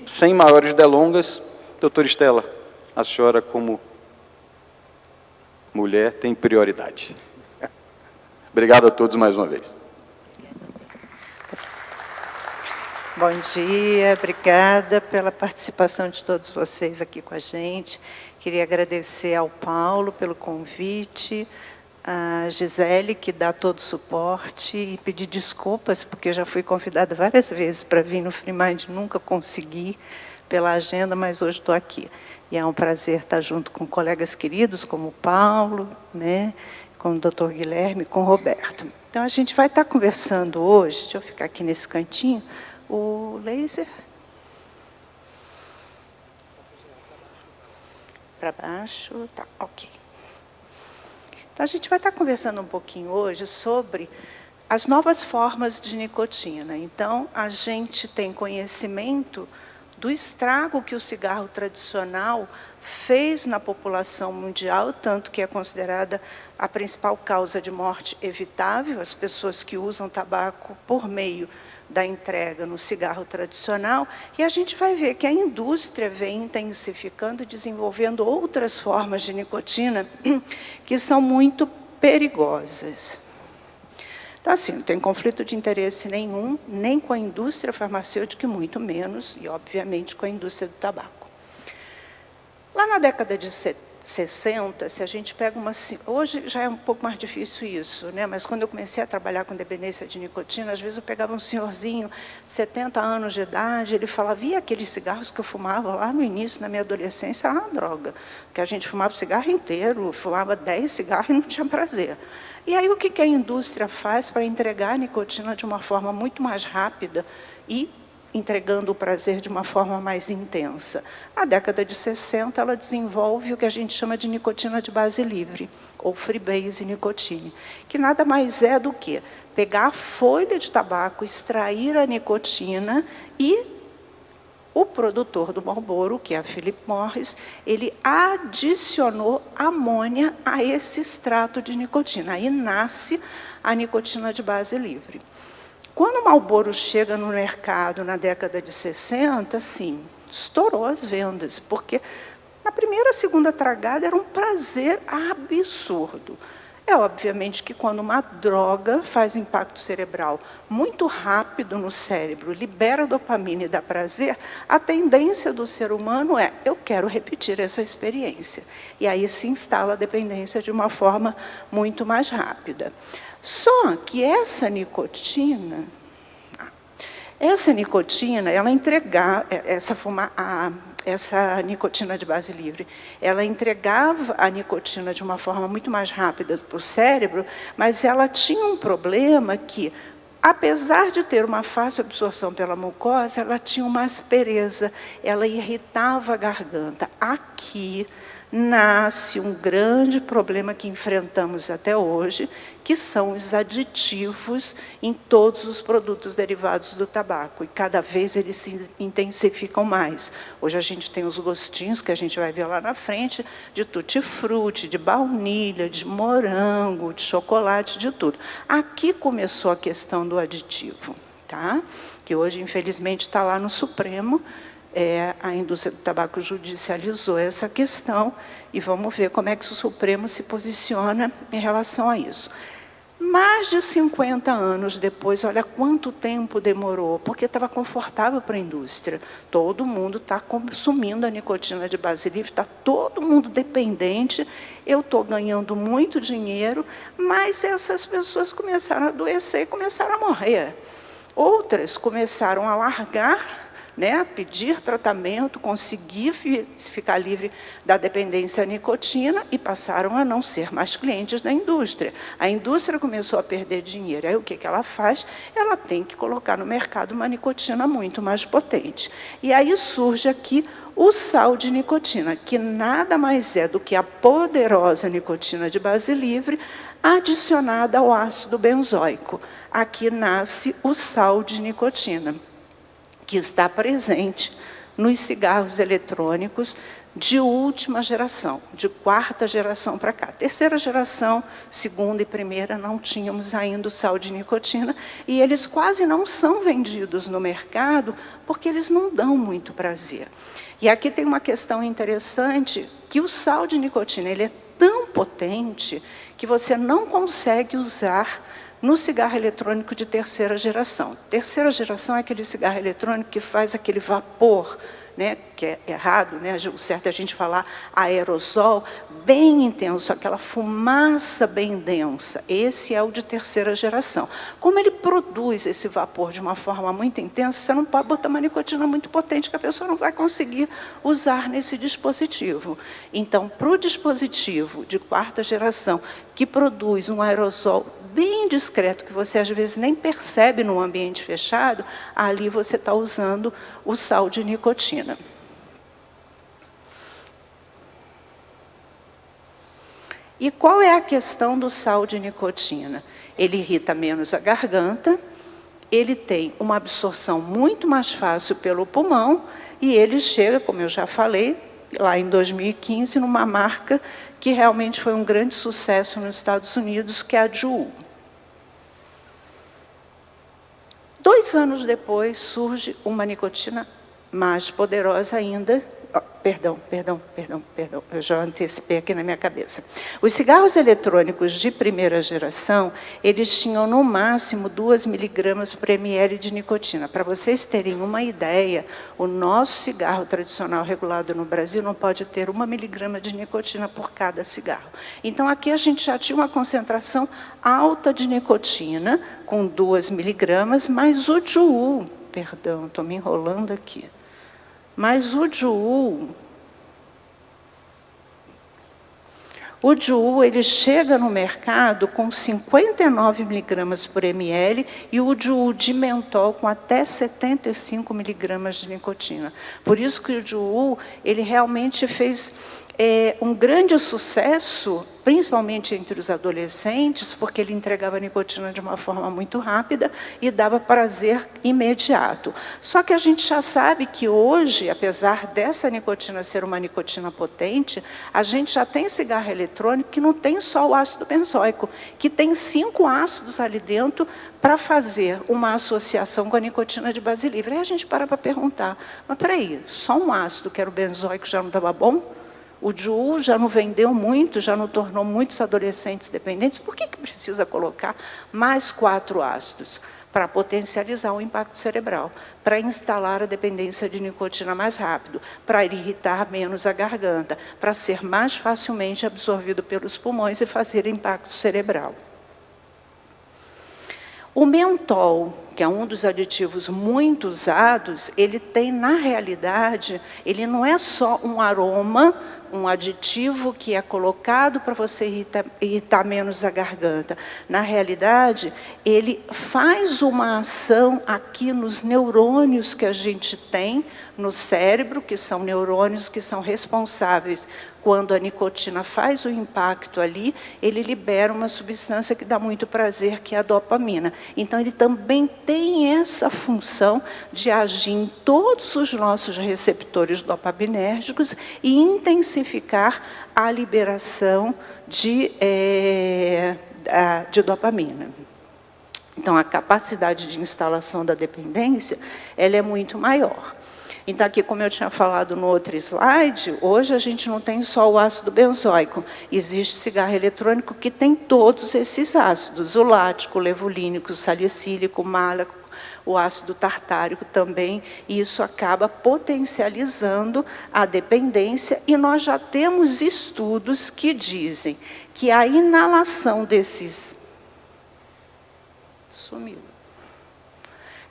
sem maiores delongas, doutora Estela, a senhora, como mulher, tem prioridade. Obrigado a todos mais uma vez. Bom dia, obrigada pela participação de todos vocês aqui com a gente. Queria agradecer ao Paulo pelo convite, a Gisele, que dá todo o suporte, e pedir desculpas, porque eu já fui convidada várias vezes para vir no FreeMind, nunca consegui pela agenda, mas hoje estou aqui. E é um prazer estar junto com colegas queridos, como o Paulo, né, com o Dr. Guilherme, com o Roberto. Então, a gente vai estar conversando hoje, deixa eu ficar aqui nesse cantinho, o laser... Para baixo, tá, ok. Então, a gente vai estar conversando um pouquinho hoje sobre as novas formas de nicotina. Então, a gente tem conhecimento do estrago que o cigarro tradicional fez na população mundial, tanto que é considerada a principal causa de morte evitável, as pessoas que usam tabaco por meio da entrega no cigarro tradicional, e a gente vai ver que a indústria vem intensificando e desenvolvendo outras formas de nicotina que são muito perigosas. Então, assim, não tem conflito de interesse nenhum, nem com a indústria farmacêutica, e muito menos, e obviamente com a indústria do tabaco. Lá na década de 60, se a gente pega uma... Hoje já é um pouco mais difícil isso, né? Mas quando eu comecei a trabalhar com dependência de nicotina, às vezes eu pegava um senhorzinho, 70 anos de idade, ele falava, e aqueles cigarros que eu fumava lá no início, na minha adolescência, era uma droga, que a gente fumava o cigarro inteiro, fumava 10 cigarros e não tinha prazer. E aí o que a indústria faz para entregar a nicotina de uma forma muito mais rápida e entregando o prazer de uma forma mais intensa? Na década de 60, ela desenvolve o que a gente chama de nicotina de base livre, ou freebase nicotine, que nada mais é do que pegar a folha de tabaco, extrair a nicotina e o produtor do Marlboro, que é a Philip Morris, ele adicionou amônia a esse extrato de nicotina. Aí nasce a nicotina de base livre. Quando o Marlboro chega no mercado na década de 60, sim, estourou as vendas, porque na primeira, segunda tragada era um prazer absurdo. É obviamente que quando uma droga faz impacto cerebral muito rápido no cérebro, libera dopamina e dá prazer, a tendência do ser humano é, eu quero repetir essa experiência. E aí se instala a dependência de uma forma muito mais rápida. Só que essa nicotina, ela entregava, essa nicotina de base livre, ela entregava a nicotina de uma forma muito mais rápida para o cérebro, mas ela tinha um problema que, apesar de ter uma fácil absorção pela mucosa, ela tinha uma aspereza, ela irritava a garganta. Aqui nasce um grande problema que enfrentamos até hoje, que são os aditivos em todos os produtos derivados do tabaco. E cada vez eles se intensificam mais. Hoje a gente tem os gostinhos, que a gente vai ver lá na frente, de tutti-frutti, de baunilha, de morango, de chocolate, de tudo. Aqui começou a questão do aditivo, tá? Que hoje, infelizmente, está lá no Supremo. A indústria do tabaco judicializou essa questão e vamos ver como é que o Supremo se posiciona em relação a isso. Mais de 50 anos depois, olha quanto tempo demorou, porque estava confortável para a indústria. Todo mundo está consumindo a nicotina de base livre, está todo mundo dependente, eu estou ganhando muito dinheiro, mas essas pessoas começaram a adoecer e começaram a morrer. Outras começaram a largar, né, pedir tratamento, conseguir ficar livre da dependência à nicotina e passaram a não ser mais clientes da indústria. A indústria começou a perder dinheiro. Aí o que ela faz? Ela tem que colocar no mercado uma nicotina muito mais potente. E aí surge aqui o sal de nicotina, que nada mais é do que a poderosa nicotina de base livre adicionada ao ácido benzoico. Aqui nasce o sal de nicotina, que está presente nos cigarros eletrônicos de última geração, de quarta geração para cá. Terceira geração, segunda e primeira, não tínhamos ainda o sal de nicotina, e eles quase não são vendidos no mercado, porque eles não dão muito prazer. E aqui tem uma questão interessante, que o sal de nicotina ele é tão potente que você não consegue usar no cigarro eletrônico de terceira geração. Terceira geração é aquele cigarro eletrônico que faz aquele vapor, né, que é errado, né, o certo é a gente falar aerosol, bem intenso, aquela fumaça bem densa. Esse é o de terceira geração. Como ele produz esse vapor de uma forma muito intensa, você não pode botar uma nicotina muito potente que a pessoa não vai conseguir usar nesse dispositivo. Então, para o dispositivo de quarta geração, que produz um aerosol bem discreto, que você às vezes nem percebe num ambiente fechado, ali você está usando o sal de nicotina. E qual é a questão do sal de nicotina? Ele irrita menos a garganta, ele tem uma absorção muito mais fácil pelo pulmão, e ele chega, como eu já falei, lá em 2015, numa marca que realmente foi um grande sucesso nos Estados Unidos, que é a Juul. 2 anos depois, surge uma nicotina mais poderosa ainda. Perdão, eu já antecipei aqui na minha cabeça. Os cigarros eletrônicos de primeira geração, eles tinham no máximo 2 miligramas por ml de nicotina. Para vocês terem uma ideia, o nosso cigarro tradicional regulado no Brasil não pode ter 1 miligrama de nicotina por cada cigarro. Então, aqui a gente já tinha uma concentração alta de nicotina, com 2 miligramas, mas o Juul, perdão, estou me enrolando aqui. Mas o Juul, ele chega no mercado com 59 miligramas por ml e o Juul de mentol com até 75 miligramas de nicotina. Por isso que o Juul, ele realmente fez um grande sucesso, principalmente entre os adolescentes, porque ele entregava a nicotina de uma forma muito rápida e dava prazer imediato. Só que a gente já sabe que hoje, apesar dessa nicotina ser uma nicotina potente, a gente já tem cigarro eletrônico que não tem só o ácido benzoico, que tem 5 ácidos ali dentro para fazer uma associação com a nicotina de base livre. Aí a gente para perguntar, mas peraí, só um ácido, que era o benzoico, já não estava bom? O Juul já não vendeu muito, já não tornou muitos adolescentes dependentes. Por que precisa colocar mais 4 ácidos? Para potencializar o impacto cerebral, para instalar a dependência de nicotina mais rápido, para irritar menos a garganta, para ser mais facilmente absorvido pelos pulmões e fazer impacto cerebral. O mentol, que é um dos aditivos muito usados, ele tem, na realidade, ele não é só um aroma, um aditivo que é colocado para você irritar menos a garganta. Na realidade, ele faz uma ação aqui nos neurônios que a gente tem no cérebro, que são neurônios que são responsáveis. Quando a nicotina faz o impacto ali, ele libera uma substância que dá muito prazer, que é a dopamina. Então, ele também tem essa função de agir em todos os nossos receptores dopaminérgicos e intensificar a liberação de dopamina. Então, a capacidade de instalação da dependência, ela é muito maior. Então, aqui, como eu tinha falado no outro slide, hoje a gente não tem só o ácido benzoico. Existe cigarro eletrônico que tem todos esses ácidos, o lático, o levulínico, o salicílico, o málaco, o ácido tartárico também, e isso acaba potencializando a dependência, e nós já temos estudos que dizem que a inalação desses...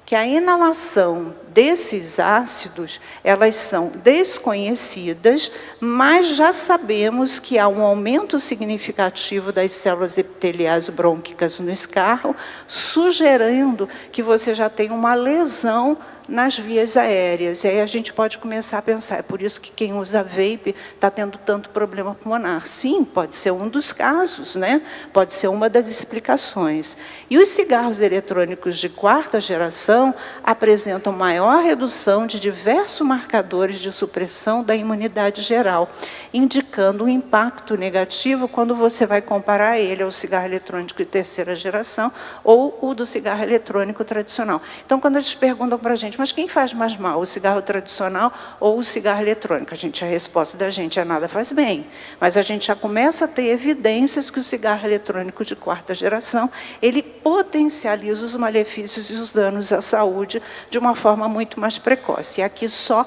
que a inalação desses ácidos, elas são desconhecidas, mas já sabemos que há um aumento significativo das células epiteliais brônquicas no escarro, sugerindo que você já tem uma lesão nas vias aéreas. E aí a gente pode começar a pensar, é por isso que quem usa vape está tendo tanto problema pulmonar. Sim, pode ser um dos casos, né? Pode ser uma das explicações. E os cigarros eletrônicos de quarta geração apresentam maior redução de diversos marcadores de supressão da imunidade geral, indicando um impacto negativo quando você vai comparar ele ao cigarro eletrônico de terceira geração ou o do cigarro eletrônico tradicional. Então, quando eles perguntam para a gente, mas quem faz mais mal, o cigarro tradicional ou o cigarro eletrônico? A resposta da gente é nada faz bem. Mas a gente já começa a ter evidências que o cigarro eletrônico de quarta geração, ele potencializa os malefícios e os danos à saúde de uma forma muito mais precoce. E aqui só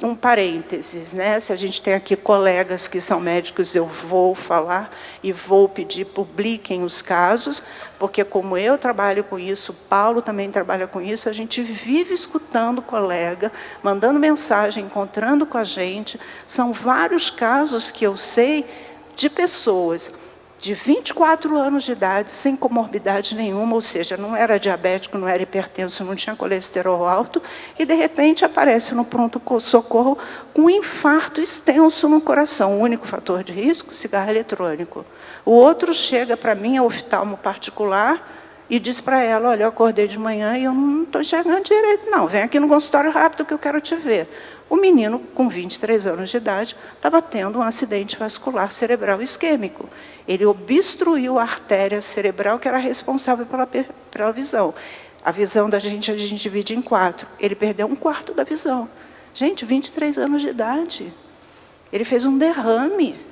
um parênteses, né? Se a gente tem aqui colegas que são médicos, eu vou falar e vou pedir, publiquem os casos, porque como eu trabalho com isso, Paulo também trabalha com isso, a gente vive escutando colega, mandando mensagem, encontrando com a gente. São vários casos que eu sei de pessoas de 24 anos de idade, sem comorbidade nenhuma, ou seja, não era diabético, não era hipertenso, não tinha colesterol alto, e de repente aparece no pronto-socorro com um infarto extenso no coração. O único fator de risco, cigarro eletrônico. O outro chega para mim, ao oftalmo particular, e diz para ela, olha, eu acordei de manhã e eu não estou enxergando direito, não, vem aqui no consultório rápido que eu quero te ver. O menino, com 23 anos de idade, estava tendo um acidente vascular cerebral isquêmico. Ele obstruiu a artéria cerebral que era responsável pela visão. A visão da gente, a gente divide em 4. Ele perdeu 1/4 da visão. Gente, 23 anos de idade. Ele fez um derrame.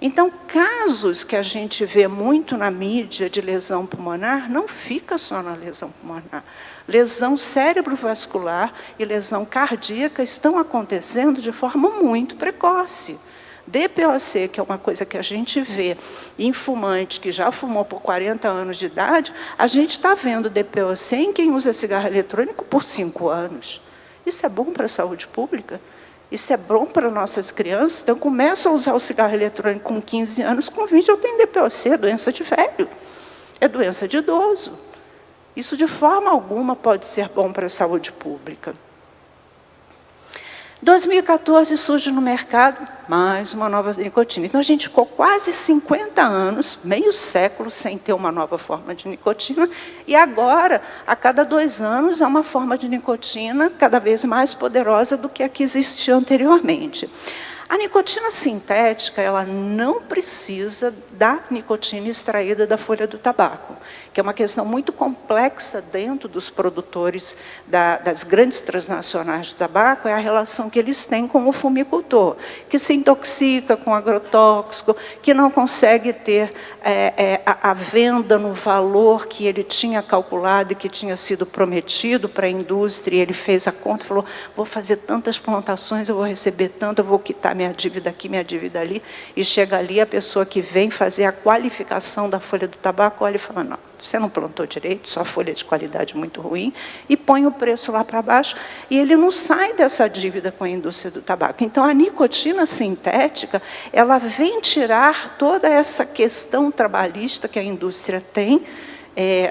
Então, casos que a gente vê muito na mídia de lesão pulmonar, não fica só na lesão pulmonar. Lesão cerebrovascular e lesão cardíaca estão acontecendo de forma muito precoce. DPOC, que é uma coisa que a gente vê em fumante que já fumou por 40 anos de idade, a gente está vendo DPOC em quem usa cigarro eletrônico por 5 anos. Isso é bom para a saúde pública? Isso é bom para nossas crianças? Então, começa a usar o cigarro eletrônico com 15 anos, com 20 eu tenho DPOC, é doença de velho, é doença de idoso. Isso, de forma alguma, pode ser bom para a saúde pública. 2014 surge no mercado mais uma nova nicotina. Então, a gente ficou quase 50 anos, meio século, sem ter uma nova forma de nicotina, e agora, a cada 2 anos, há uma forma de nicotina cada vez mais poderosa do que a que existia anteriormente. A nicotina sintética, ela não precisa da nicotina extraída da folha do tabaco, que é uma questão muito complexa dentro dos produtores das grandes transnacionais de tabaco, é a relação que eles têm com o fumicultor, que se intoxica com agrotóxico, que não consegue ter a venda no valor que ele tinha calculado e que tinha sido prometido para a indústria, e ele fez a conta e falou, vou fazer tantas plantações, eu vou receber tanto, eu vou quitar minha dívida aqui, minha dívida ali, e chega ali a pessoa que vem fazer a qualificação da folha do tabaco, olha e fala, não, você não plantou direito, sua folha é de qualidade muito ruim, e põe o preço lá para baixo, e ele não sai dessa dívida com a indústria do tabaco. Então, a nicotina sintética, ela vem tirar toda essa questão trabalhista que a indústria tem,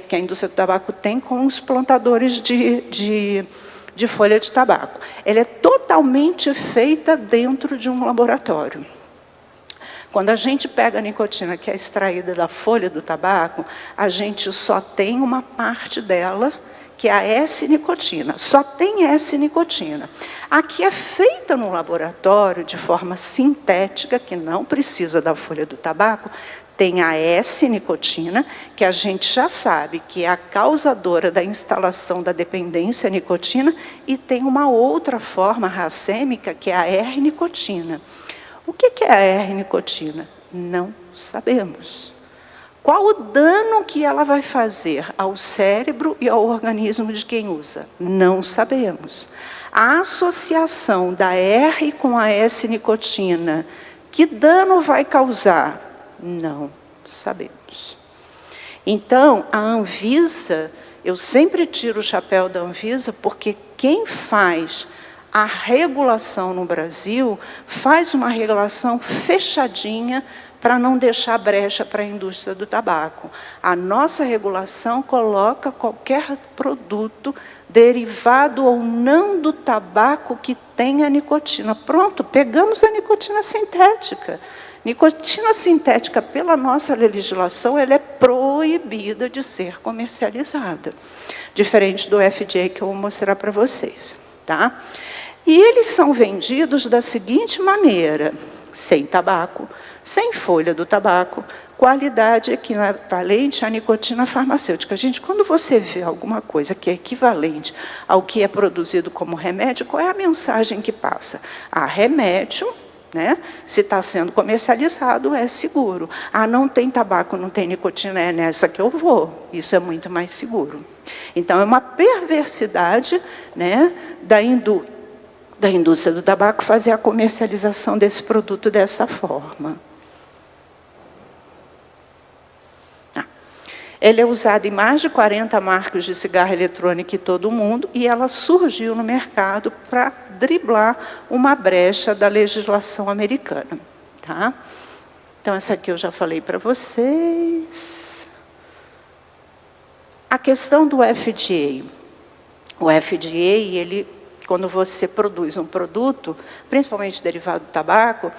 que a indústria do tabaco tem com os plantadores de folha de tabaco. Ela é totalmente feita dentro de um laboratório. Quando a gente pega a nicotina que é extraída da folha do tabaco, a gente só tem uma parte dela, que é a S-nicotina. Só tem S-nicotina. Aqui é feita no laboratório de forma sintética, que não precisa da folha do tabaco, tem a S-nicotina, que a gente já sabe que é a causadora da instalação da dependência à nicotina, e tem uma outra forma racêmica, que é a R-nicotina. O que é a R-nicotina? Não sabemos. Qual o dano que ela vai fazer ao cérebro e ao organismo de quem usa? Não sabemos. A associação da R com a S-nicotina, que dano vai causar? Não sabemos. Então, a Anvisa, eu sempre tiro o chapéu da Anvisa, porque quem faz a regulação no Brasil faz uma regulação fechadinha para não deixar brecha para a indústria do tabaco. A nossa regulação coloca qualquer produto derivado ou não do tabaco que tem a nicotina. Pronto, pegamos a nicotina sintética. Nicotina sintética, pela nossa legislação, ela é proibida de ser comercializada. Diferente do FDA, que eu vou mostrar para vocês. Tá? E eles são vendidos da seguinte maneira: sem tabaco, sem folha do tabaco, qualidade equivalente à nicotina farmacêutica. Gente, quando você vê alguma coisa que é equivalente ao que é produzido como remédio, qual é a mensagem que passa? Remédio, né? Se está sendo comercializado, é seguro. Não tem tabaco, não tem nicotina, é nessa que eu vou. Isso é muito mais seguro. Então, é uma perversidade, né, da indústria do tabaco fazer a comercialização desse produto dessa forma. Ela é usada em mais de 40 marcas de cigarro eletrônico em todo o mundo e ela surgiu no mercado para driblar uma brecha da legislação americana. Tá? Então, essa aqui eu já falei para vocês. A questão do FDA. O FDA, ele, quando você produz um produto, principalmente derivado do tabaco,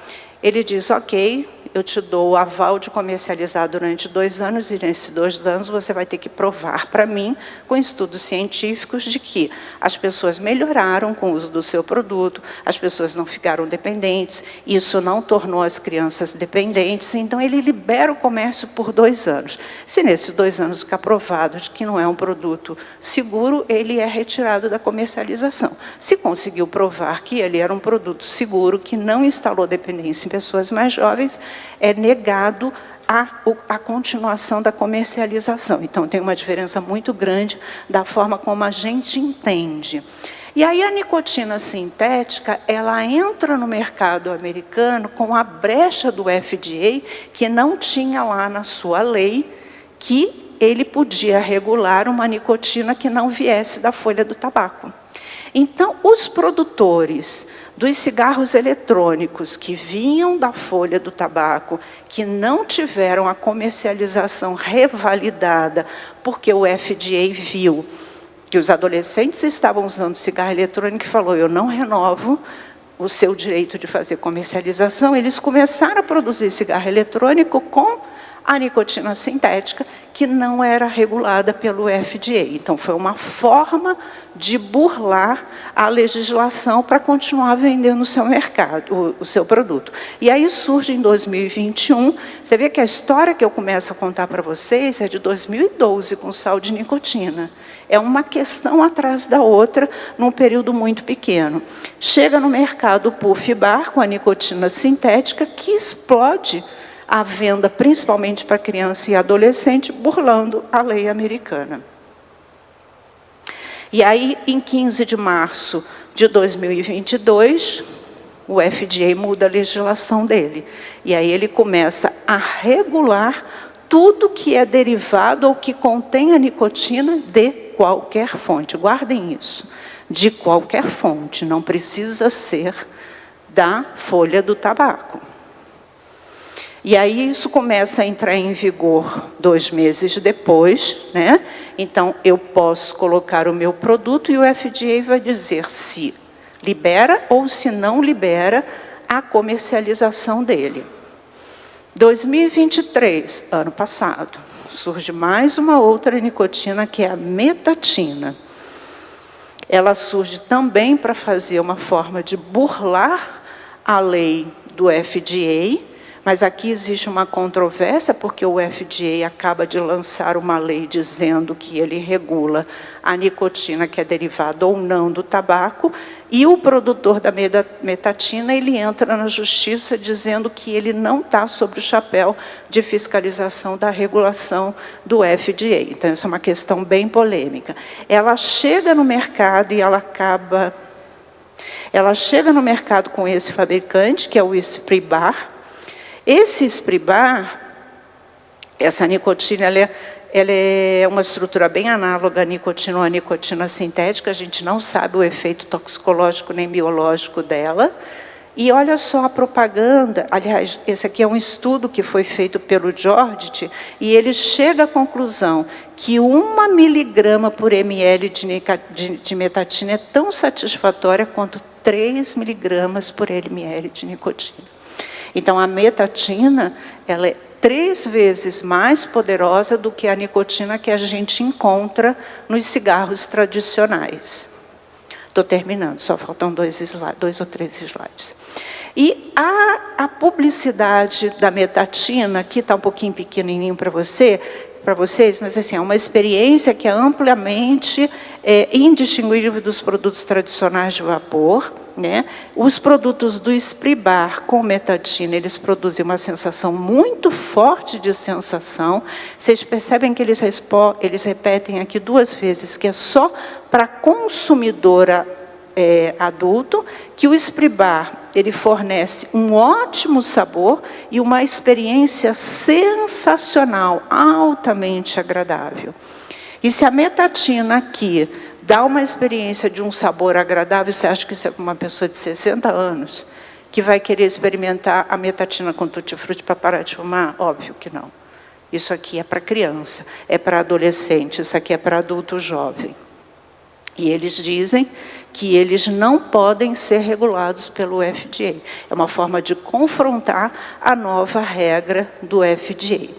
ele diz, ok, eu te dou o aval de comercializar durante 2 anos, e nesses 2 anos você vai ter que provar para mim, com estudos científicos, de que as pessoas melhoraram com o uso do seu produto, as pessoas não ficaram dependentes, isso não tornou as crianças dependentes, então ele libera o comércio por 2 anos. Se nesses 2 anos ficar provado de que não é um produto seguro, ele é retirado da comercialização. Se conseguiu provar que ele era um produto seguro, que não instalou dependência em pessoas mais jovens, é negado a continuação da comercialização. Então, tem uma diferença muito grande da forma como a gente entende. E aí, a nicotina sintética, ela entra no mercado americano com a brecha do FDA, que não tinha lá na sua lei, que ele podia regular uma nicotina que não viesse da folha do tabaco. Então, os produtores dos cigarros eletrônicos que vinham da folha do tabaco, que não tiveram a comercialização revalidada, porque o FDA viu que os adolescentes estavam usando cigarro eletrônico e falou, eu não renovo o seu direito de fazer comercialização, eles começaram a produzir cigarro eletrônico com a nicotina sintética, que não era regulada pelo FDA. Então, foi uma forma de burlar a legislação para continuar vendendo o seu mercado, o seu produto. E aí surge em 2021, você vê que a história que eu começo a contar para vocês é de 2012, com sal de nicotina. É uma questão atrás da outra, num período muito pequeno. Chega no mercado o Puff Bar, com a nicotina sintética, que explode a venda, principalmente para criança e adolescente, burlando a lei americana. E aí, em 15 de março de 2022, o FDA muda a legislação dele. E aí ele começa a regular tudo que é derivado ou que contém a nicotina de qualquer fonte. Guardem isso. De qualquer fonte, não precisa ser da folha do tabaco. E aí isso começa a entrar em vigor 2 meses depois, né? Então, eu posso colocar o meu produto e o FDA vai dizer se libera ou se não libera a comercialização dele. 2023, ano passado, surge mais uma outra nicotina, que é a metatina. Ela surge também para fazer uma forma de burlar a lei do FDA, mas aqui existe uma controvérsia, porque o FDA acaba de lançar uma lei dizendo que ele regula a nicotina, que é derivada ou não do tabaco, e o produtor da metatina, ele entra na justiça dizendo que ele não está sob o chapéu de fiscalização da regulação do FDA. Então, essa é uma questão bem polêmica. Ela chega no mercado e ela chega no mercado com esse fabricante, que é o Spribar. Esse Spribar, essa nicotina, ela é uma estrutura bem análoga à nicotina sintética, a gente não sabe o efeito toxicológico nem biológico dela, E olha só a propaganda, aliás, esse aqui é um estudo que foi feito pelo Jordt, e ele chega à conclusão que 1 miligrama por ml de metatina é tão satisfatória quanto 3 miligramas por ml de nicotina. Então, a metatina, ela é 3 vezes mais poderosa do que a nicotina que a gente encontra nos cigarros tradicionais. Estou terminando, só faltam 2 ou 3 slides. E a publicidade da metatina, aqui está um pouquinho pequenininho para vocês, mas assim, é uma experiência que é amplamente indistinguível dos produtos tradicionais de vapor, né? Os produtos do Spribar com metatina, eles produzem uma sensação muito forte de sensação. Vocês percebem que eles repetem aqui 2 vezes, que é só para consumidor adulto, que o Spribar, ele fornece um ótimo sabor e uma experiência sensacional, altamente agradável. E se a metatina aqui dá uma experiência de um sabor agradável, você acha que isso é para uma pessoa de 60 anos, que vai querer experimentar a metatina com tutti-frutti para parar de fumar? Óbvio que não. Isso aqui é para criança, é para adolescente, isso aqui é para adulto jovem. E eles dizem que eles não podem ser regulados pelo FDA. É uma forma de confrontar a nova regra do FDA.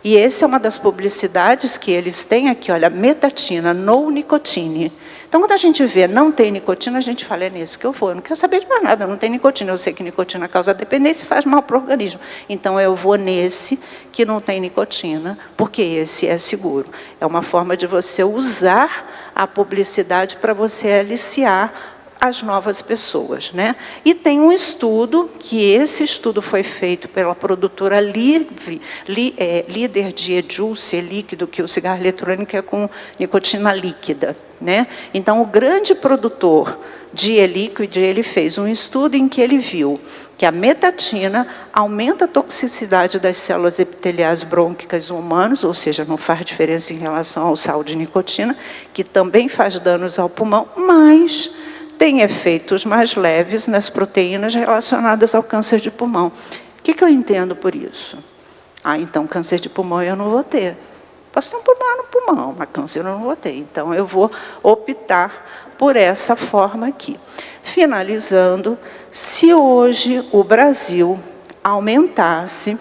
E essa é uma das publicidades que eles têm aqui, olha, metatina, no nicotine. Então, quando a gente vê não tem nicotina, a gente fala, é nesse que eu vou. Eu não quero saber de mais nada, não tem nicotina. Eu sei que nicotina causa dependência e faz mal para o organismo. Então, eu vou nesse que não tem nicotina, porque esse é seguro. É uma forma de você usar a publicidade para você aliciar as novas pessoas, né? E tem um estudo, que esse estudo foi feito pela produtora líder de e-juice, líquido, que o cigarro eletrônico é com nicotina líquida, né? Então, o grande produtor de e-líquido, ele fez um estudo em que ele viu que a metatina aumenta a toxicidade das células epiteliais brônquicas humanos, ou seja, não faz diferença em relação ao sal de nicotina, que também faz danos ao pulmão, mas tem efeitos mais leves nas proteínas relacionadas ao câncer de pulmão. O que eu entendo por isso? Então, câncer de pulmão eu não vou ter. Posso ter um problema no pulmão, mas câncer eu não vou ter. Então, eu vou optar por essa forma aqui. Finalizando, se hoje o Brasil aumentasse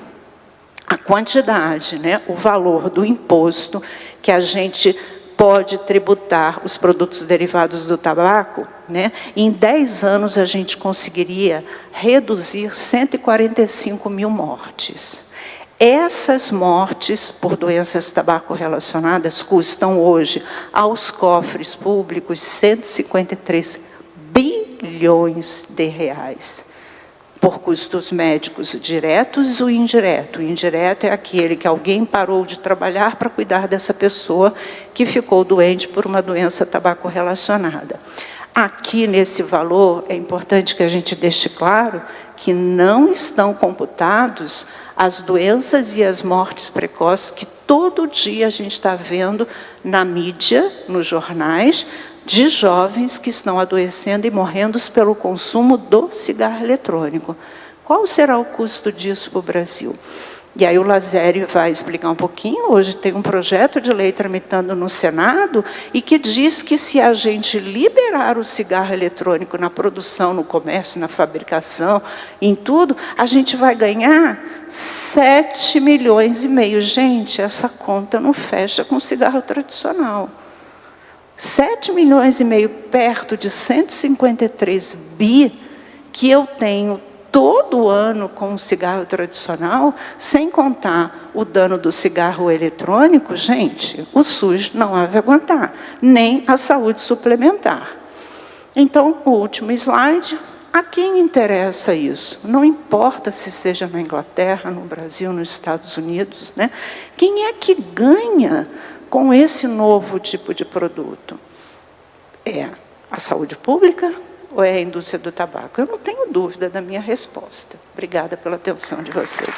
a quantidade, né, o valor do imposto que a gente pode tributar os produtos derivados do tabaco, né? Em 10 anos a gente conseguiria reduzir 145 mil mortes. Essas mortes por doenças tabaco relacionadas custam hoje aos cofres públicos 153 bilhões de reais. Por custos médicos diretos ou indiretos. O indireto é aquele que alguém parou de trabalhar para cuidar dessa pessoa que ficou doente por uma doença tabaco relacionada. Aqui, nesse valor, é importante que a gente deixe claro que não estão computados as doenças e as mortes precoces que todo dia a gente está vendo na mídia, nos jornais, de jovens que estão adoecendo e morrendo pelo consumo do cigarro eletrônico. Qual será o custo disso para o Brasil? E aí o Lazeri vai explicar um pouquinho. Hoje tem um projeto de lei tramitando no Senado e que diz que se a gente liberar o cigarro eletrônico na produção, no comércio, na fabricação, em tudo, a gente vai ganhar 7,5 milhões. Gente, essa conta não fecha com o cigarro tradicional. 7,5 milhões perto de 153 bi que eu tenho todo ano com o cigarro tradicional, sem contar o dano do cigarro eletrônico, gente, o SUS não vai aguentar, nem a saúde suplementar. Então, o último slide, a quem interessa isso? Não importa se seja na Inglaterra, no Brasil, nos Estados Unidos, né? Quem é que ganha com esse novo tipo de produto? É a saúde pública ou é a indústria do tabaco? Eu não tenho dúvida da minha resposta. Obrigada pela atenção de vocês.